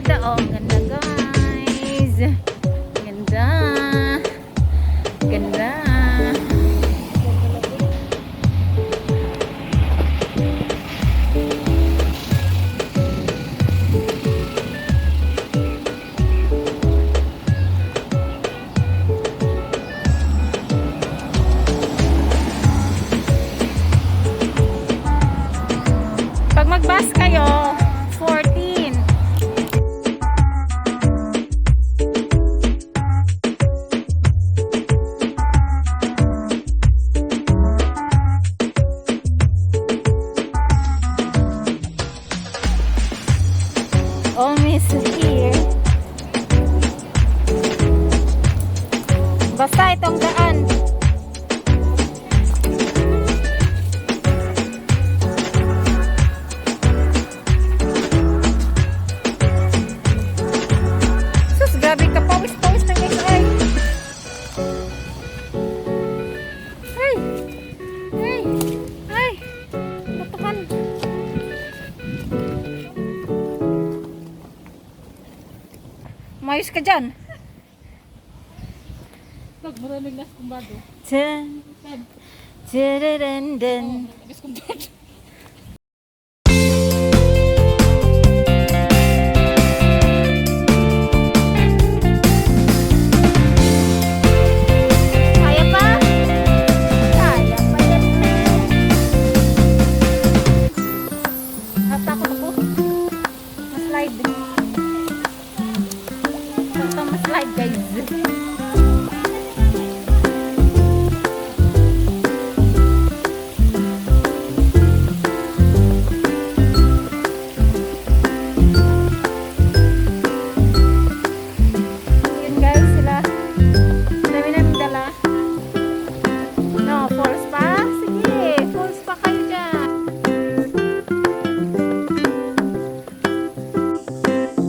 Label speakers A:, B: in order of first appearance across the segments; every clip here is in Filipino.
A: ganda oh. Ganda guys. Ganda. Ganda. Pag mag-bus kayo, 14. Almost here. Basta itong daan. Grabe ka, pawis-pawis na guys, ay. Ay. Ay. Ay. Batukan. Mayos ka dyan.
B: Maraming nas kumbado.
A: Dun. Dun.
B: Nas kumbado.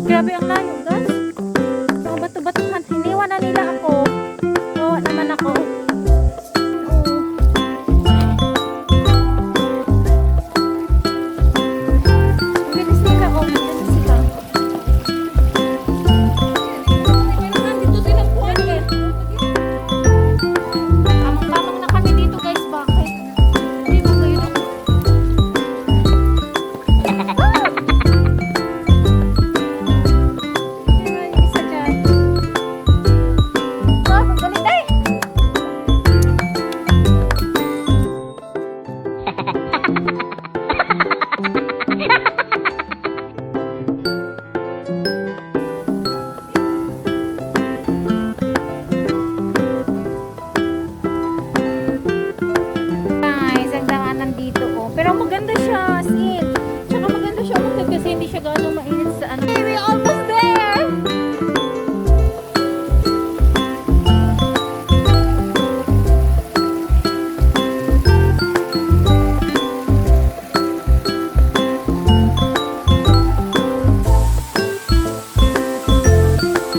A: Grabe ang layo guys. Mga bato-bato man. Hiniwan na nila ako. Bawa naman ako. Bilis nila oh. Bilis sila. Lamang na kami dito guys. Bakit? Hindi ba kayo na? Pero maganda siya, as in. Tsaka maganda siya umakyat kasi hindi siya gano'ng mainit sa ano. We're almost there!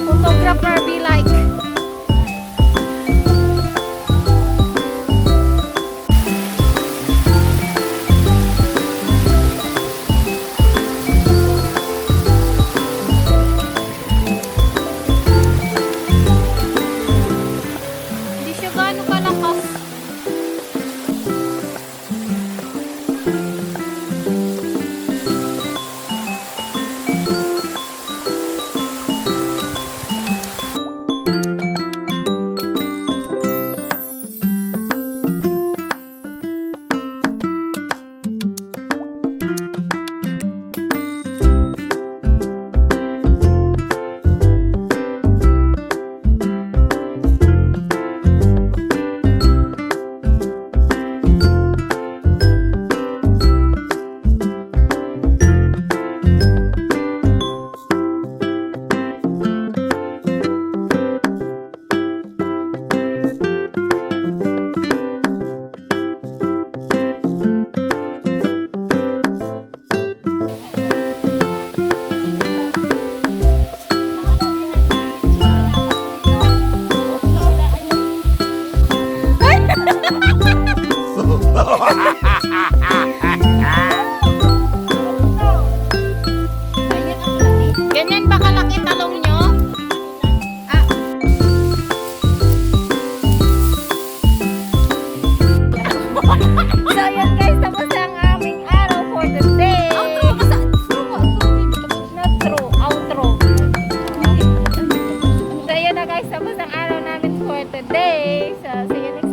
A: Photographer be like. ayan guys, tapos ang aming araw for today. Outro ka sa... Not true, outro. So, ayan na guys, tapos ang araw namin for today. So, see you next